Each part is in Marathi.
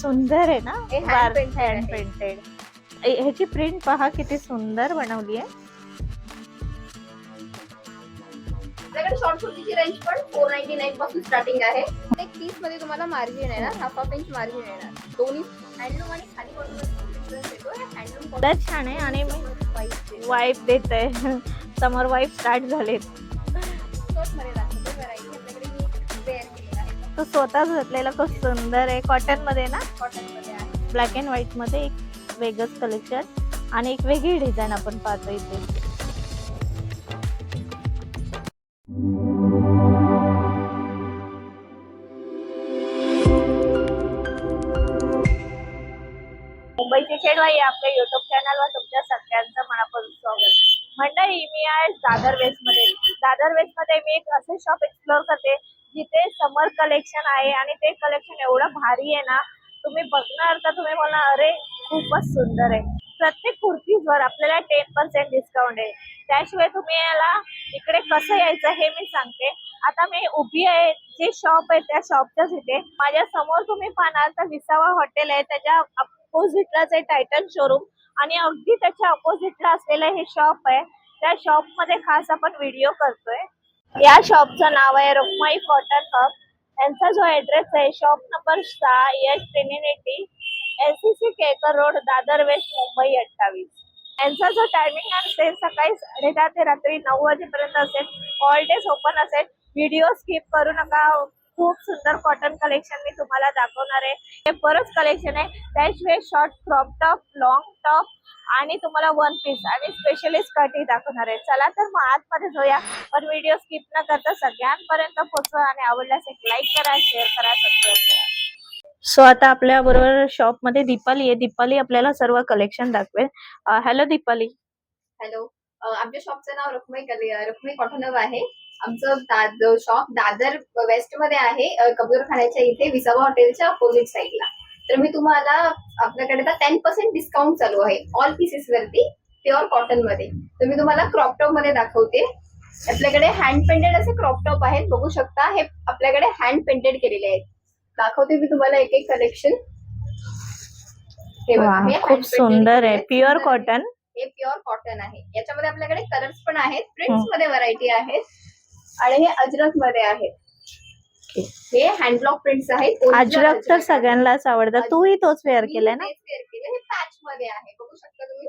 सुंदर आहे ना, हँड पेंटेड हँड पेंटेड. ह्याची प्रिंट पहा किती सुंदर बनवली आहे. आपल्याकडे शॉर्ट कुर्तीची रेंज पण 499 पासून स्टार्टिंग आहे. 30 मध्ये तुम्हाला मार्जिन येणार, हाफ इंच मार्जिन येणार. दोन्ही हँडलूम आणि खाली कॉटन डिफरन्स येतो. हँडलूम खूप छान आहे आणि मी वाईफ देत आहे. समर वाईफ स्टार्ट झालेत. स्कर्ट मध्ये दाखवते व्हरायटी आपल्याकडे मी वेअर केलेला आहे. तो स्वतःच घातलेला खूप सुंदर आहे. कॉटन मध्ये ना, कॉटन मध्ये आहे. ब्लॅक अँड व्हाईट मध्ये एक वेगळंच कलेक्शन आणि एक वेगळी डिझाइन आपण पाहतो इथे. मुंबईची खेडवाई आपल्या युट्यूब चॅनलवर तुमच्या सगळ्यांचं मनापासून स्वागत. मंडळी, मी आहे दादर वेस्ट मध्ये. दादर वेस्ट मध्ये मी एक असे शॉप एक्सप्लोर करते जिथे समर कलेक्शन आहे आणि ते कलेक्शन एवढं भारी आहे ना, तुम्ही बघणार तर तुम्ही बोलणार अरे खूपच सुंदर आहे. प्रत्येक कुर्तीवर आपल्याला 10% डिस्काउंट आहे. त्याशिवाय तुम्ही याला इकडे कसं यायचं हे मी सांगते. आता मी उभी आहे, जे शॉप आहे त्या शॉपच्याच इथे. माझ्या समोर तुम्ही पाहणार तर विसावा हॉटेल आहे, त्याच्या अपोजिटलाच आहे टायटन शोरूम आणि अगदी त्याच्या अपोजिटला असलेलं हे शॉप आहे. त्या शॉप मध्ये खास आपण व्हिडिओ करतोय. या शॉपचं नाव आहे रुक्माई कॉटन हब. यांचा जो ऍड्रेस आहे शॉप नंबर 6 यश ट्रिनिटी LCC केकर रोड, दादर वेस्ट, मुंबई 28. यांचा जो टायमिंग असेल सकाळी 10:30 ते रात्री 9 वाजेपर्यंत असेल. ऑल डेज ओपन असेल. व्हिडिओ स्किप करू नका. खूप सुंदर कॉटन कलेक्शन मी तुम्हाला दाखवणार आहे. हे बरंच कलेक्शन आहे. त्याशिवाय short crop top, long top आणि तुम्हाला वन पीस आणि स्पेशली स्कर्टही दाखवणार आहे. चला तर मग आतमध्ये जाऊया, पण व्हिडिओ स्किप न करता सगळ्यांपर्यंत पोहोचवा आणि आवडल्यास एक लाईक करा, शेअर करा, सबस्क्राईब करा. सो आता आपल्या बरोबर शॉप मध्ये दीपाली आहे. दीपाली आपल्याला सर्व कलेक्शन दाखवेल. हॅलो दीपाली. हॅलो. आमच्या शॉपचं नाव रुक्माई कॉटन हब आहे. आमचं शॉप दादर वेस्ट मध्ये आहे, कबूरखान्याच्या इथे विसावा हॉटेलच्या अपोजिट साईडला. तर मी तुम्हाला आपल्याकडे 10% डिस्काउंट चालू आहे ऑल पीसेस वरती, प्युअर कॉटन मध्ये. तर मी तुम्हाला क्रॉप टॉप मध्ये दाखवते. आपल्याकडे हँड पेंटेड असे क्रॉप टॉप आहेत, बघू शकता. हे आपल्याकडे हँड पेंटेड केलेले आहेत. दाखवते मी तुम्हाला एक एक कलेक्शन. हे बघा, हे खूप सुंदर आहे. Pure cotton. हे प्युअर कॉटन आहे. याच्यामध्ये आपल्याकडे कलर्स पण आहेत, प्रिंट्स मध्ये व्हरायटी आहेत आणि हे अजरक मध्ये आहेत. हे हँडब्लॉक प्रिंट्स आहेत. अजरक तर सगळ्यांनाच आवडतं. तूही तोच वेअर केलाय ना? हे पॅच मध्ये आहे, बघू शकता तुम्ही.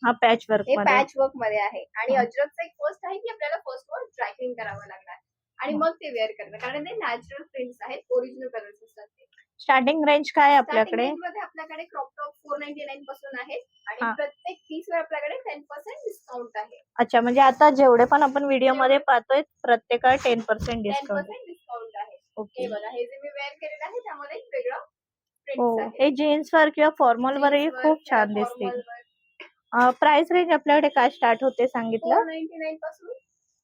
हा पॅच वर्क हे मध्ये. पॅच वर्क मध्ये आहे आणि अजरकचा एक फर्स्ट आहे की आपल्याला फर्स्ट वर ड्राय क्लीन करावं लागणार आणि मग ते वेअर करणं, कारण ते नॅचरल प्रिंट्स आहेत, ओरिजिनल कलर्स असतात ते. स्टार्टिंग रेंज काय आहे आपल्याकडे? मध्ये आपल्याकडे क्रॉप टॉप 499 पासून आहे आणि प्रत्येक पीस वर आपल्याकडे 10% डिस्काउंट आहे. अच्छा, म्हणजे आता जेवढे पण आपण व्हिडिओ मध्ये पाहतोय प्रत्येकाला 10% डिस्काउंट आहे. ओके. हे बघा, हे जे मी वेअर केलेलं आहे त्यामध्ये एक वेगळं हो, प्रिंट्स आहे. हे जीन्स वर किंवा फॉर्मल वरही खूप छान दिसतील. प्राइस रेंज आपल्याकडे काय स्टार्ट होते सांगितलं? 499 पासून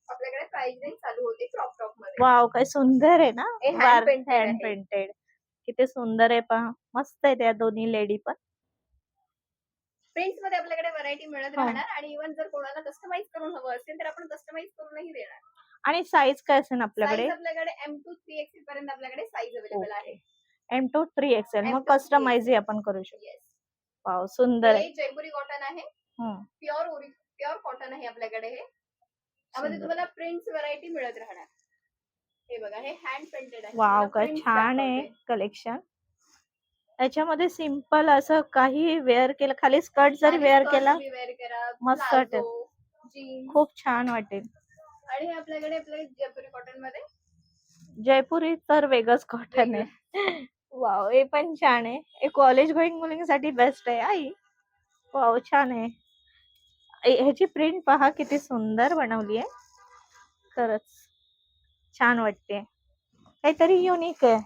आपल्याकडे प्राइस रेंज चालू होते क्रॉप टॉप मध्ये. वाव, काय सुंदर आहे ना. हँड पेंटेड किती सुंदर आहे पहा. मस्त आहे त्या दोन्ही लेडी पण. प्रिंट्स मध्ये आपल्याकडे व्हरायटी मिळत राहणार आणि इव्हन जर कोणाला कस्टमाइज करून हवं असेल तर आपण कस्टमाइज करूनही देणार. आणि साईज काय असेल आपल्याकडे? आपल्याकडे M2 3XL पर्यंत आपल्याकडे साईज अवेलेबल आहे. M2 3XL मग कस्टमाइज आपण करू शकतो. वाव, सुंदर आहे. हे जयपुरी कॉटन आहे. प्युअर कॉटन आहे आपल्याकडे. हे त्यामध्ये तुम्हाला प्रिंट्स व्हरायटी मिळत राहणार. हे बघा, हे हँड पेंटेड आहे. वाव, काय छान आहे कलेक्शन. त्याच्यामध्ये सिंपल असं काही वेअर केलं, खाली स्कर्ट जरी वेअर केला मस्त वाटेल, खूप छान वाटेल. आणि आपल्याकडे जयपुरी कॉटन मध्ये, जयपुरी तर वेगळंच कॉटन आहे. वाव, हे पण छान आहे. हे कॉलेज गोईंग मुलींसाठी बेस्ट आहे. आई वाव, छान आहे. ह्याची प्रिंट पहा किती सुंदर बनवली आहे. खरंच छान वाटते, काहीतरी युनिक आहे.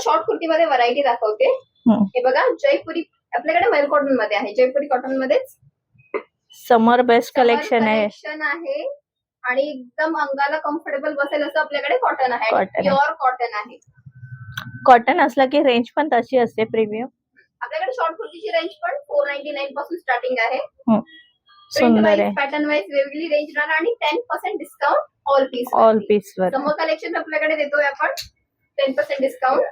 शॉर्ट कुर्ती मध्ये व्हरायटी दाखवते. हे बघा, जयपुरी आपल्याकडे वेल कॉटन मध्ये आहे. जयपुरी कॉटन मध्येच समर बेस्ट कलेक्शन आहे आणि एकदम अंगाला कम्फर्टेबल बसेल असं आपल्याकडे कॉटन आहे. प्युअर कॉटन आहे. कॉटन असला की रेंज पण तशी असते प्रीमियम. आपल्याकडे शॉर्ट कुर्तीची रेंज पण 499 पासून स्टार्टिंग आहे. सुंदर आहे. पॅटर्न वाईज वेगळी रेंज राहणार आणि 10% डिस्काउंट ऑल पीस वर. समर कलेक्शन आपल्याकडे देतोय आपण 10% डिस्काउंट.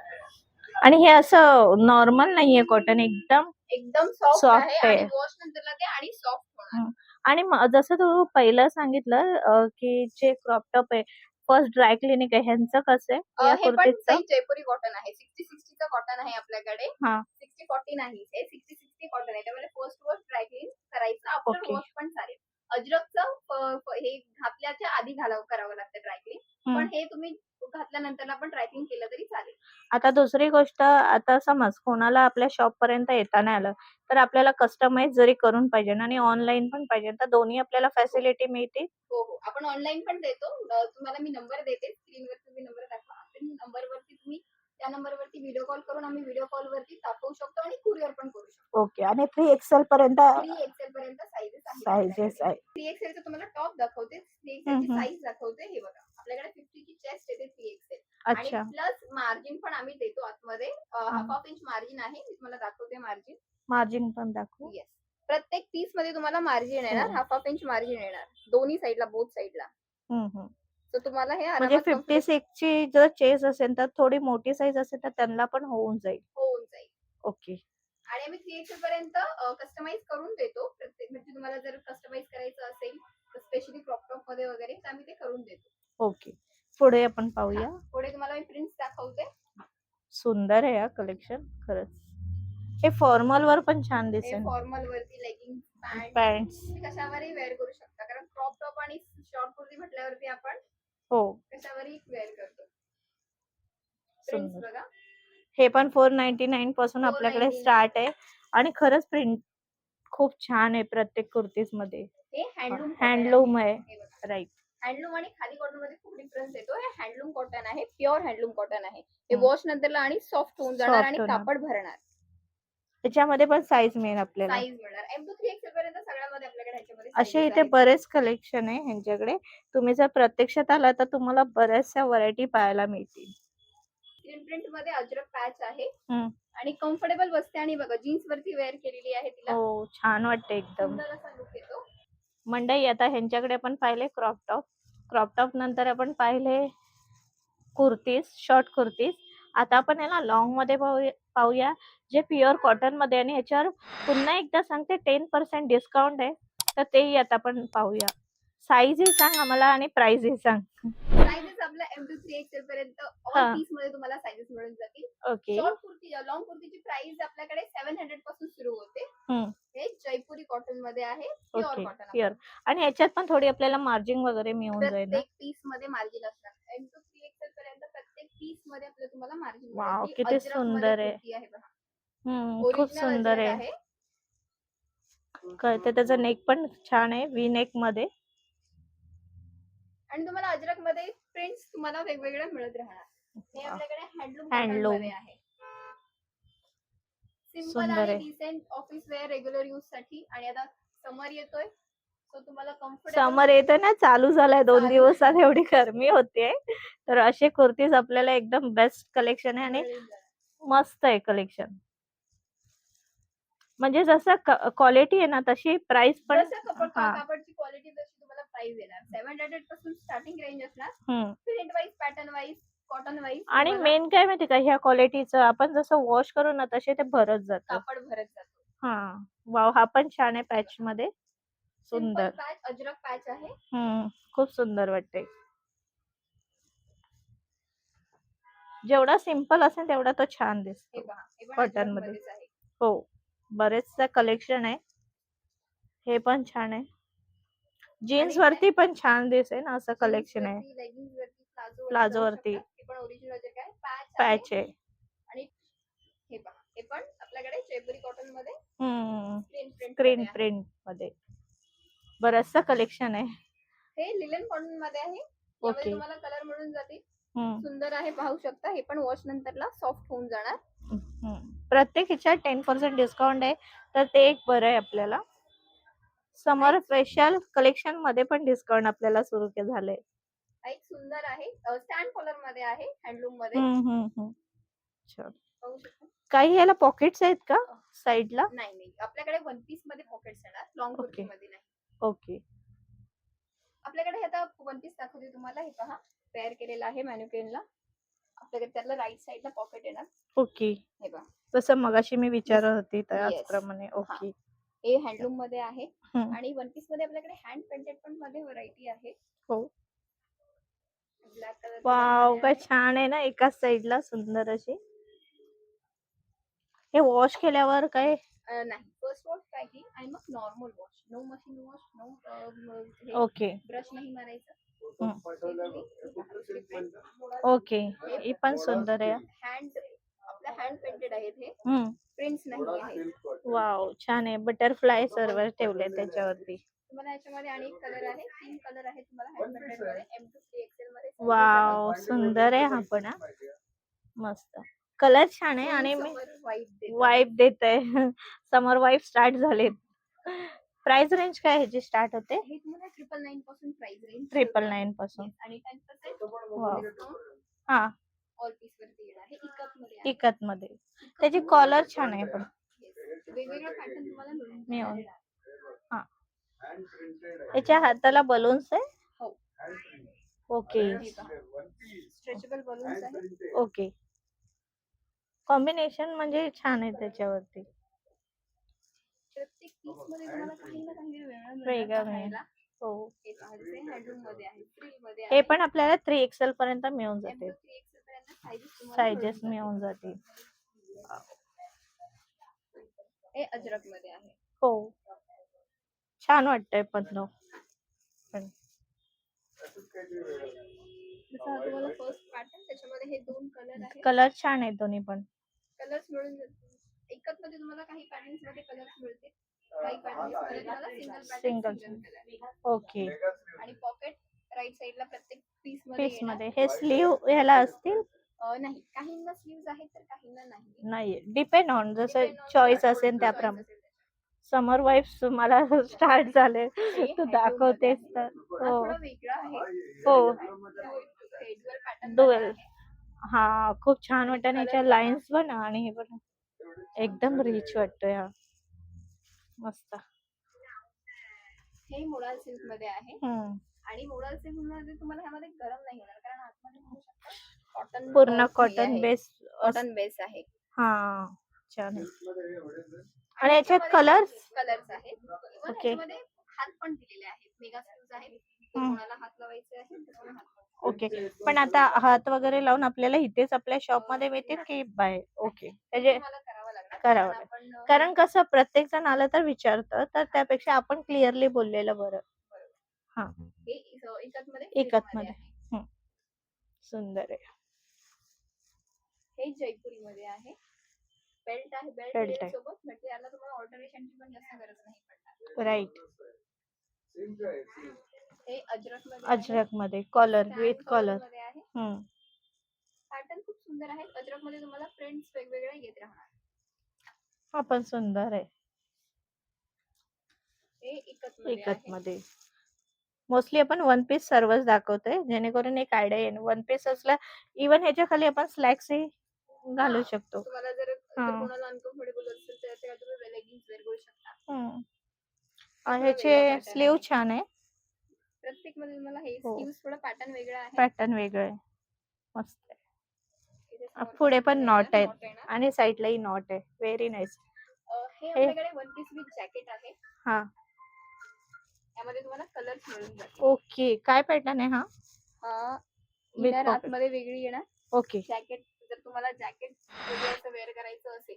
आणि हे असं नॉर्मल नाहीये कॉटन, एकदम एकदम सॉफ्ट सॉफ्ट आहे आहे. आणि वॉश नंतर ते आणि सॉफ्ट होणार. हं. आणि जसं तू पहिलं सांगितलं की जे क्रॉप टॉप आहे, फर्स्ट ड्राय क्लिनिक आहे, ह्यांचं कसं आहे या हे पण कुर्तीचं? सेम जयपुरी कॉटन आहे. 60-60 चं कॉटन आहे आपल्याकडे. हां. 60-40 नाही. हे 60-60 कॉटन आहे. त्यामुळे फर्स्ट वॉश ड्राय क्लीन करायचं. After okay. वॉश पण चालेल. अजरकचं हे घातल्याच्या आधी करावं लागतं ड्राय क्लीन. हं. पण हे तुम्ही घातल्यानंतर आपण ड्राय क्लीन केलं तरी चालेल. आता दुसरी गोष्ट, आता समज कोणाला आपल्या शॉपपर्यंत येता नाही आलं, तर आपल्याला कस्टमाइज जरी करून पाहिजे आणि ऑनलाईन पण पाहिजे, तर दोन्ही आपल्याला फॅसिलिटी मिळते? हो, हो. आपण ऑनलाईन पण देतो. तुम्हाला मी नंबर देते. स्क्रीनवर तुम्ही नंबर दाखवा. आपण नंबरवरती तुम्ही त्या नंबरवरती व्हिडिओ कॉल करून आम्ही व्हिडिओ कॉलवरती दाखवू शकतो आणि कुरिअर पण करू शकतो. ओके. आणि 3XL पर्यंत 3XL पर्यंत साइजेस आहेत साइजेस आपल्याकडे. आहे. 3XL चं तुम्हाला टॉप दाखवते. 3XL हं, ची हं. साईज दाखवते. हे बघा. आपल्याकडे 50 ची चेस्ट येते 3XL आणि अच्छा. प्लस मार्जिन पण आम्ही देतो आतमध्ये. हाफ इंच मार्जिन आहे. मी तुम्हाला दाखवते मार्जिन. मार्जिन पण दाखवू? येस. प्रत्येक पीस मध्ये तुम्हाला मार्जिन येणार. हो. हाफ इंच मार्जिन येणार. दोन्ही साइडला, बोथ साइडला. हं, हं. तर तुम्हाला हे म्हणजे आरामात कम्फर्टेबल 56 ची जर चेस असेल, तर थोडी मोठी साईज असेल, तर त्यांना पण होऊन जाईल. होऊन जाईल. ओके. आणि आम्ही 3XL पर्यंत कस्टमाइज करून देतो. प्रत्येक म्हणजे तुम्हाला जर कस्टमाइज करायचं असेल, तर स्पेशली क्रॉप टॉप मध्ये वगैरे तर आम्ही ते करून देतो. ओके. पुढे आपण पाहूया. पुढे तुम्हाला मी प्रिंट्स दाखवते. सुंदर आहे हा कलेक्शन खरंच. हे फॉर्मल वर पण छान हे दिसेल. फॉर्मल वरती लेगिंग्स, पॅन्ट पॅन्ट्स. तुम्ही कशावरही वेअर करू शकता. कारण क्रॉप टॉप आणि शॉर्ट कुर्ती म्हटल्यावरती आपण हो. कशावरही वेअर करतो. प्रिंट्स सुंदर. बघा. हे पण 499 पासून आपल्याकडे 499 स्टार्ट आहे आणि खरंच प्रिंट खूप छान आहे प्रत्येक कुर्तीजमध्ये. हे हँडलूम हँडलूम आहे. हे बघा. राइट. हँडलूम आणि खादी कॉटन मध्ये खूप डिफरन्स येतो. हे हँडलूम कॉटन आहे. प्युअर हँडलूम कॉटन आहे. हे हं. वॉश नंतरला आणि सॉफ्ट होऊन जाणार आणि सॉफ्ट होणार. कापड भरणार. त्याच्यामध्ये पण साईज मिळेल आपल्याला. साईज मिळणार. M to 3XL पर्यंत सगळ्यामध्ये आपल्याकडे ह्याच्यामध्ये असे साईजेस इथे आहेत. बरेच कलेक्शन आहे ह्यांच्याकडे. तुम्ही जर प्रत्यक्षात आला तर तुम्हाला बऱ्याचशा व्हरायटी पाहायला मिळतील. स्क्रीन प्रिंट मध्ये अजरक पॅच आहे हं. आणि कम्फर्टेबल बसते आणि बघा जीन्स वरती वेअर केलेली आहे तिला. हो, छान वाटते एकदम. सुंदर असा लुक येतो. मंडई, आता ह्यांच्याकडे आपण पाहिले क्रॉप टॉप. क्रॉप टॉप नंतर आपण पाहिले कुर्तीज, शॉर्ट कुर्तीज. आता आपण याला लॉंग मध्ये पाहूया, जे प्युअर कॉटन मध्ये, आणि ह्याच्यावर पुन्हा एकदा सांगते 10% डिस्काउंट आहे, तर तेही आता आपण पाहूया. साईज ही सांग आम्हाला आणि प्राइस ही सांग. साईजेस आपल्या M to 3XL पर्यंत ऑल हा. पीस मध्ये तुम्हाला साईजेस मिळून जातील. ओके. शॉर्ट कुर्ती, लॉंग कुर्तीची प्राइस आपल्याकडे 700 पासून सुरू होते. हम्म. हे जयपुरी कॉटन मध्ये आहे. Pure okay. कॉटन. प्युअर. आणि ह्याच्यात पण थोडी आपल्याला मार्जिन वगैरे मिळून जाईल ना? प्रत्येक पीस मध्ये मार्जिन असणार. M to 3XL पर्यंत प्रत्येक पीस मध्ये आपल्याला तुम्हाला मार्जिन वाव, मिळेल. ही किती अजरक मध्ये सुंदर आहे. कुर्ती आहे बघा. खूप ओरिजिनल सुंदर अजरक आहे. आहे. कळते, त्याचं नेक पण छान आहे, वी नेक मध्ये. आणि तुम्हाला अजरक मध्ये प्रिंट्स तुम्हाला वेगवेगळ्या मिळत राहणार. हे आपल्याकडे हँडलूम कॉटन हँडलूम. मध्ये आहे. सिंपल सुंदर आणि आहे. Decent office wear regular use साठी. आणि आता समर येतोय, सो तुम्हाला समर येतोय ना, चालू झालाय 2 चालू दिवसात, एवढी गरमी होतीये. तर असे कुर्तीज आपल्याला एकदम बेस्ट कलेक्शन आहे आणि मिळून जाणार. मस्त आहे कलेक्शन. म्हणजे जसं क्वालिटी आहे ना, तशी प्राइस पण. जसं हा. कापडची क्वालिटी तशी तुम्हाला प्राइस येणार. 700 पासून स्टार्टिंग रेंज असणार. हम्म. Print wise, pattern wise, cotton wise आणि मेन काय माहिती का, ह्या क्वालिटीचं आपण जसं वॉश करू ना, तसे ते भरत जातं. कापड भरत जातो. हा. वाव, हा पण छान आहे पॅच मध्ये. सिंपल सुंदर. पॅच, अजरक पॅच आहे. खूप सुंदर वाटते. जेवढा सिंपल असेल तेवढा तो छान हे दिसतो पहा, हे पण कॉटन अजरक मध्ये. मध्येच आहे. हो, बरेचसा कलेक्शन आहे. हे पण छान आहे. जीन्स आणि वरती पण छान दिसेल ना, असं कलेक्शन आहे. वरती, लेगिंग्स वरती, प्लाझो जाऊ वरती शकतात. हे पण ओरिजिनल अजरक आहे. पॅच आहे. आणि हे पहा, हे पण आपल्याकडे जयपुरी कॉटन मध्ये स्क्रीन स्क्रीन प्रिंट प्रिंट मध्ये बरचसं कलेक्शन आहे. हे लिलन कॉटन मध्ये आहे. यामध्ये ओके. तुम्हाला कलर मिळून जातील. सुंदर आहे, पाहू शकता. हे पण वॉश नंतरला सॉफ्ट होऊन जाणार. प्रत्येक ह्याच्यात 10% डिस्काउंट आहे, तर ते एक बरं आहे आपल्याला. समर स्पेशल कलेक्शन मध्ये पण डिस्काउंट आपल्याला सुरू झालंय. एक सुंदर आहे, स्टँड कॉलर मध्ये आहे, हँडलूम मध्ये. छान. पाहू शकता. काही याला पॉकेट्स आहेत का साइडला? नाही, आपल्याकडे वन पीस मध्ये पॉकेट्स येणार, लॉंग कुर्ती मध्ये नाही. ओके. आपल्याकडे आता वन पीस दाखवते तुम्हाला. हे पहा, पेअर केलेला आहे मॅन्युकेनला. आपल्याकडे त्याला राईट साईडला पॉकेट येणार. ओके. हे पहा. तसं मगाशी मी विचारत होती Yes. त्याचप्रमाणे. ओके. हे हँडलूम मध्ये आहे हं. आणि वन पीस मध्ये आपल्याकडे हँड पेंटेड पण मध्ये व्हरायटी आहे. हो. Black colour wow! काय छान आहे ना एकाच साइडला सुंदर अशी. हे वॉश केल्यावर काय नाही, फर्स्ट वॉश पॅकिंग आणि मग normal wash. No machine wash, no okay. Brush नाही मारायचं. हं. Hand okay. ही पण सुंदर आहे. आपल्या हँड पेंटेड आहेत हे. हं. प्रिंट्स नाही आहेत. वॉव! छान आहे. बटरफ्लाय सर्व ठेवले त्याच्यावरती. तुम्हाला याच्यामध्ये आणि एक कलर आहे. 3 कलर आहेत तुम्हाला हँड पेंटेड मध्ये. M2 3XL मध्ये sizes वॉव! सुंदर आहे हा पण हां. मस्त. कलर छान आहे आहेत. आणि Full मी summer vibe देतात. वाइब देत आहे. समर वाइब स्टार्ट झालेत. प्राइस रेंज काय ह्याची स्टार्ट होते? हे तुम्हाला 999 पासून प्राइस रेंज 999 पासून. आणि 10% वॉव! डिस्काउंट हां. ऑल पीस वरती येणार. हे इकत मध्ये आहे. इकत मध्ये. त्याची कॉलर छान आहे पण. Yes. वेगवेगळे पॅटर्न तुम्हाला मिळून मिळून. जाणार. हां. याच्या हाताला बलून्स आहे? हो. ओके. स्ट्रेचेबल बलून्स आहेत. ओके. कॉम्बिनेशन म्हणजे छान आहे त्याच्यावरती. प्रत्येक पीस मध्ये तुम्हाला काही ना काही वेगळं वेगळं मिळणार मिळेल. पाहायला. हो. हे पहा, जसे हँडलूम मध्ये आहे, फ्रिल मध्ये हे आहे. पण आपल्याला 3XL पर्यंत मिळून जाते. M2 3XL पर्यंत साईजेस तुम्हाला साइजेस मिळून मिळून जातील. हे अजरक मध्ये आहे. हो. छान वाटतंय पण तो. पण जसं हा तुम्हाला फर्स्ट पॅटर्न त्याच्यामध्ये हे 2 कलर आहेत. कलर छान आहे दोन्ही पण. कलर्स मिळून जातील. एकच मध्ये तुम्हाला काही पॅटर्न्स मध्ये कलर्स मिळतील. काही पॅटर्न्स मध्ये तुम्हाला सिंगल सिंगल. कलर. ओके. आणि पॉकेट राईट साइडला प्रत्येक पीस मध्ये पीस येणार. मध्ये हे स्लीव ह्याला असतील? नाही, काहींना स्लीव्ज आहेत तर काहींना नाही. नाही. डिपेंड ऑन जसं Depend on चॉईस the असेल choice त्याप्रमाणे. असेल त्याच्यावर. समर वाइब्स मला स्टार्ट झाले. हे तू handloom दाखवतेस मध्ये तर. आहे. हा हो. थोडा वेगळा आहे. हो. Dual pattern dual. मध्ये आहे. हा खूप छान वाटतं आणि याच्या Colour पहा. लाईन्स पण आणि हे पण एकदम रिच वाटतोय हा. मस्त. हे मोडाल सिल्क मध्ये आहे. हम्म. आणि मोडाल सिल्क मध्ये तुम्हाला ह्यामध्ये गरम नाही होणार कारण आतमध्ये बघू शकता कॉटन पूर्ण कॉटन बेस. कॉटन बेस आहे. हा छान आहे. आणि याच्यात कलर्स आहेत. Even okay. ह्याच्यामध्ये हात पण दिलेले आहेत. मेगा स्लीव्ज आहेत. जर कोणाला हात लावायचे आहे तर कोणाला हात लावायचे ओके. पण आता हात वगैरे लावून आपल्याला इथेच आपल्या शॉप मध्ये मिळतील की बाय? ओके. त्याचे तुम्हाला करावं लागणार. करावं कारण लागेल. आपण कारण कसं प्रत्येक जण आलं तर विचारतं तर त्यापेक्षा आपण क्लिअरली बोललेलं बरं. हा. हे इकत मध्ये एकत मध्ये. हम्म. सुंदर आहे. हे जयपुरी मध्ये आहे. बेल्ट आहे. Belt बेल्ट आहे. सोबत म्हणजे याला तुम्हाला ऑल्टरेशनची पण जास्त गरज नाही पडणार. राईट. हे अजरक मध्ये अजरक मध्ये कॉलर विथ कॉलर. मध्ये आहे. हम्म. पॅटर्न खूप सुंदर आहे. अजरक मध्ये तुम्हाला प्रिंट्स वेगवेगळे येत राहणार. हा पण सुंदर आहे. हे इकत मध्ये एकत आहे. मध्ये. मोस्टली आपण वन पीस सर्वच दाखवतोय जेणेकरून एक आयडिया येईल. वन पीस असला इवन ह्याच्या खाली आपण स्लॅक्स ही घालू शकतो. तुम्हाला जर हा. कोणाला अनकम्फर्टेबल असेल तर त्याच्या तुम्ही लेगिंग्स वेअर करू शकता. हम्म. थोडा ह्याचे वेगळा pattern स्लीव आहे. छान आहे. प्रत्येक मध्ये तुम्हाला हे हो. स्लीव्स थोडा पॅटर्न वेगळा आहे. पॅटर्न वेगळं आहे. मस्त आहे. इथे समोर पुढे पण मध्ये नॉट येणार, आहेत knot येणार. आणि साईडलाही नॉट आहे. Very nice. हे आपल्याकडे वन पीस विथ जॅकेट आहे. हा. यामध्ये तुम्हाला कलर्स मिळून जातील. ओके. काय पॅटर्न आहे हा? With inner pocket. आतमध्ये वेगळी येणार. ओके. जॅकेट जर तुम्हाला जॅकेट वेगळं असं वेअर करायचं असेल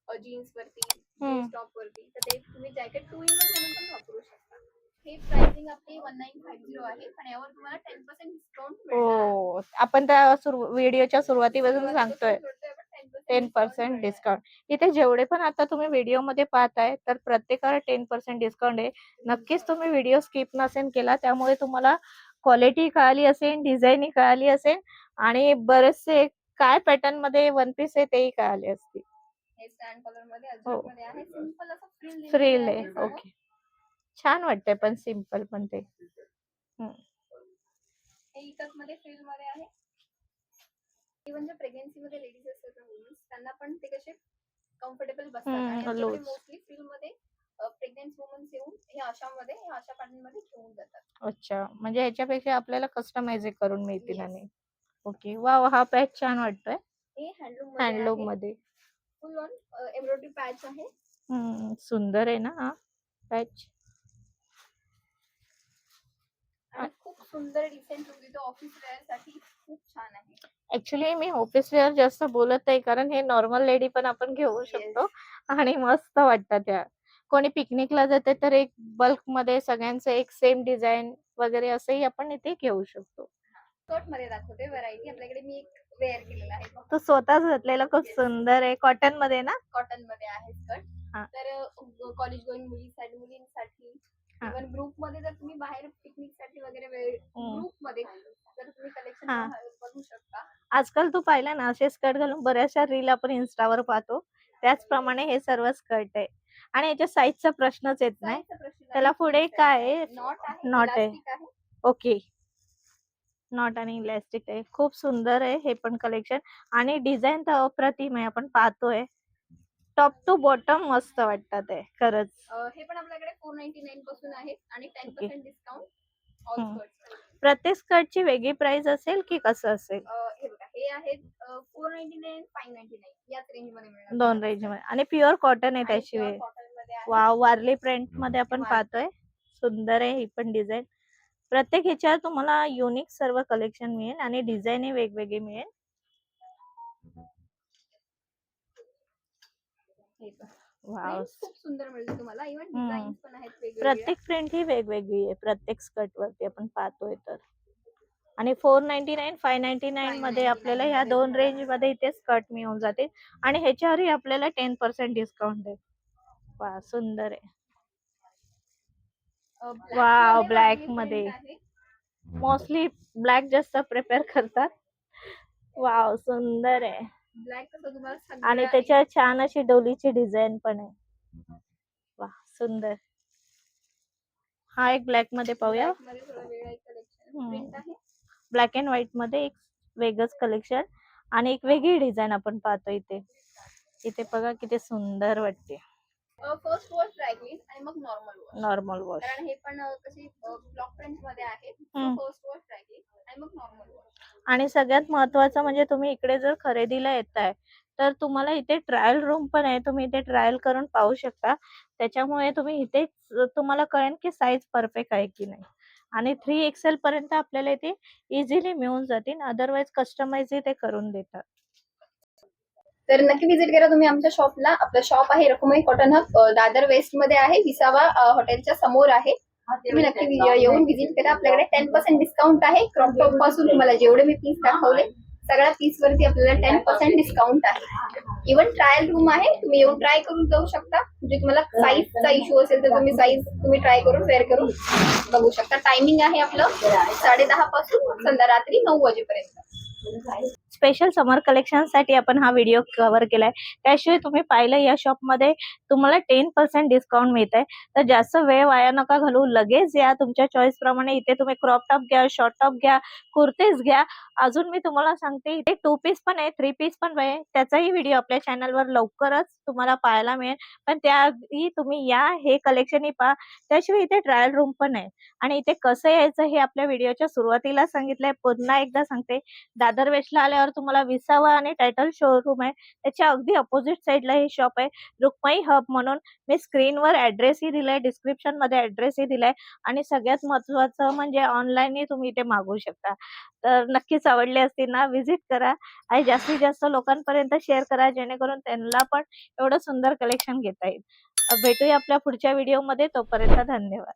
जीन्स वरती हम्म. जीन्स टॉप वरती तर ते तुम्ही जॅकेट 2 in 1 म्हणून पण वापरू शकता. हे प्राइसिंग आपली 1950 आहे पण यावर तुम्हाला 10% डिस्काउंट मिळणार. हो. आपण त्या व्हिडिओच्या सुरुवातीपासून सांगतोय सुरुवातीपासून 10% डिस्काउंट. इथे जेवढे पण आता तुम्ही व्हिडिओ मध्ये पाहताय तर प्रत्येकाला 10% डिस्काउंट आहे. नक्कीच तुम्ही व्हिडिओ स्किप नसेल केला त्यामुळे तुम्हाला क्वालिटी कळाली असेल, डिझाईन कळाली असेल आणि बरेचसे काय पॅटर्न मध्ये वन पीस आहे तेही कळाले असतील. हे सॅन्ड कलर मध्ये हो. अजरक मध्ये आहे. सिंपल असं फ्रिल फ्रिल आहे. ओके. छान वाटतंय पण सिम्पल पण ते. हम्म. हे इकत मध्ये फ्रिल मध्ये आहे. इव्हन जे प्रेग्नन्सी मध्ये लेडीज असतात वुमन्स त्यांना पण ते कसे कम्फर्टेबल बसतात आणि आमच्याकडे loose. मोस्टली फ्रिल मध्ये प्रेग्नंट वुमन्स येऊन हे अशा पॅटर्न मध्ये घेऊन जातात. अच्छा. म्हणजे ह्याच्यापेक्षा आपल्याला कस्टमाइज करून मिळतील Yes. आणि ओके, वाव, हा पॅच छान वाटतोय. हे हँडलूम हँडलूम मध्ये मध्ये. फुल ऑन एम्ब्रॉयडरी पॅच आहे. सुंदर आहे ना हा पॅच. आणि खूप सुंदर डिसेंट लुक देतो ऑफिस वेअर साठी. खूप छान आहे. ऍक्च्युली मी ऑफिस वेअर जास्त बोलत नाही, कारण हे नॉर्मल लेडी पण आपण घेऊ शकतो आणि मस्त वाटतात त्या. कोणी पिकनिकला जाते तर एक बल्क मध्ये सगळ्यांचं एक सेम डिझाईन वगैरे असंही आपण इथे घेऊ शकतो. स्कर्ट मध्ये दाखवते व्हरायटी. आपल्याकडे मी एक वेअर केलेला आहे. तो स्वतःच घातलेला खूप सुंदर आहे, कॉटन मध्ये ना. कॉटन मध्ये आहे स्कर्ट. हा. तर कॉलेज गोईंग मुलींसाठी हा. इव्हन ग्रुप मध्ये जर तुम्ही बाहेर पिकनिक साठी वगैरे ग्रुप मध्ये जर तुम्ही कलेक्शन हा. बघू शकता. आजकाल तू पाहिला ना, असे स्कर्ट घालून बऱ्याचशा रील आपण इन्स्टावर पाहतो. त्याचप्रमाणे हे सर्व स्कर्ट आहे आणि याच्या साईजचा प्रश्नच येत नाही. साईजचा प्रश्न त्याला नाही. पुढे काय आहे? नॉट आहे. नॉट आहे. इलास्टिक आहे. ओके, नॉट आणि इलास्टिक आहे. खूप सुंदर आहे हे पण कलेक्शन आणि डिझाईन तर अप्रतिम आहे. आपण पाहतोय टॉप टू बॉटम मस्त वाटतात आहे खरंच. हे पण आपल्याकडे 499 पासून आहे आणि 10% डिस्काउंट ऑल हम्म. स्कर्ट्स. प्रत्येक स्कर्टची वेगळी प्राइस असेल की कसं असेल? हे बघा, हे आहेत 499 599 याच रेंज मध्ये मिळणार. दोन रेंज मध्ये आणि प्युअर कॉटन आहे त्याशिवाय. कॉटन मध्ये आहे. वाव, वारली प्रिंट मध्ये आपण वारली. पाहतोय. सुंदर आहे ही पण डिझाईन. प्रत्येक ह्याच्यावर तुम्हाला युनिक सर्व कलेक्शन मिळेल आणि डिझाईन वेगवेगळी मिळेल. हे पहा. वाव, Prints खूप सुंदर मिळते तुम्हाला. इव्हन डिझाईन्स पण आहेत वेगवेगळे. प्रत्येक प्रिंट ही वेगवेगळी आहे प्रत्येक स्कर्ट वरती आपण पाहतोय तर. आणि 499 599 मध्ये आपल्याला ह्या दोन रेंज मध्ये इथे स्कर्ट मिळून जाते आणि ह्याच्यावरही आपल्याला 10% डिस्काउंट आहे. वा, सुंदर आहे. वाव, ब्लॅक मध्ये. मोस्टली ब्लॅक जास्त प्रिपेअर करतात. वाव, सुंदर आहे. ब्लॅक कसं तुम्हाला आणि त्याच्यावर छान अशी डोलीची डिझाईन पण आहे. वा, सुंदर. हा एक ब्लॅक मध्ये पाहूया. ब्लॅक अँड व्हाईट मध्ये एक वेगळंच कलेक्शन आणि एक वेगळी डिझाईन आपण पाहतो इथे. इथे बघा किती सुंदर वाटते. फर्स्ट वॉश ड्राय क्लीन आणि मग नॉर्मल वॉश. कारण हे पण कशी ब्लॉक प्रिंट मध्ये आहे. फर्स्ट वॉश ड्राय क्लीन आणि मग नॉर्मल वॉश. आणि सगळ्यात महत्वाचं म्हणजे तुम्ही इकडे जर खरेदीला येताय तर तुम्हाला इथे ट्रायल रूम पण आहे. तुम्ही इथे ट्रायल करून पाहू शकता. त्याच्यामुळे तुम्ही इथे तुम्हाला कळेल की साईज परफेक्ट आहे की नाही. आणि 3XL पर्यंत आपल्याला इथे इझिली मिळून जातील. अदरवाईज कस्टमाइज ते करून देतात. तर नक्की विजिट करा तुम्ही आमच्या शॉपला. आपलं शॉप आहे Rakhumai cotton hub, Dadar west मध्ये आहे. विसावा हॉटेलच्या समोर आहे. तुम्ही नक्की येऊन विजिट करा. आपल्याकडे 10% डिस्काउंट आहे. क्रॉप टॉप पासून तुम्हाला जेवढे मी पीस दाखवले सगळ्या पीस वरती आपल्याला 10% डिस्काउंट आहे. इव्हन ट्रायल रूम आहे. तुम्ही येऊन ट्राय करून जाऊ शकता. म्हणजे तुम्हाला साईजचा इश्यू असेल तर तुम्ही साईज ट्राय करून वेअर करून बघू शकता. टायमिंग आहे आपलं 10:30 पासून रात्री 9 वाजेपर्यंत. स्पेशल समर कलेक्शन साठी आपण हा व्हिडिओ कव्हर केलाय. त्याशिवाय तुम्ही पाहिलं या शॉप मध्ये तुम्हाला 10% डिस्काउंट मिळत आहे. तर जास्त वेळ वाया नका घालू. लगेच या. तुमच्या चॉईस प्रमाणे इथे तुम्ही क्रॉप टॉप घ्या, शॉर्ट टॉप घ्या, कुर्तीज घ्या. अजून मी तुम्हाला सांगते इथे 2 पीस पण आहे, 3 पीस पण आहे. त्याचाही व्हिडिओ आपल्या चॅनलवर लवकरच तुम्हाला पाहायला मिळेल. पण त्याआधी तुम्ही या, हे कलेक्शन पहा. त्याशिवाय इथे ट्रायल रूम पण आहे आणि इथे कसं यायचं हे आपल्या व्हिडिओच्या सुरुवातीला सांगितलंय. पुन्हा एकदा सांगते, दादर वेस्टला आल्यावर तुम्हाला विसावा आणि टायटल शोरूम आहे. त्याच्या अगदी अपोजिट साइडला हे शॉप आहे, रुक्माई हब म्हणून. मी स्क्रीनवर ऍड्रेसही दिलाय, डिस्क्रिप्शन मध्ये ऍड्रेसही दिलाय आणि सगळ्यात महत्वाचं म्हणजे ऑनलाईनही तुम्ही इथे मागवू शकता. तर नक्कीच आवडले असतील ना, व्हिजिट करा आणि जास्तीत जास्त लोकांपर्यंत शेअर करा, जेणेकरून त्यांना पण एवढं सुंदर कलेक्शन घेता येईल. भेटूया आपल्या पुढच्या व्हिडिओमध्ये. तोपर्यंत धन्यवाद.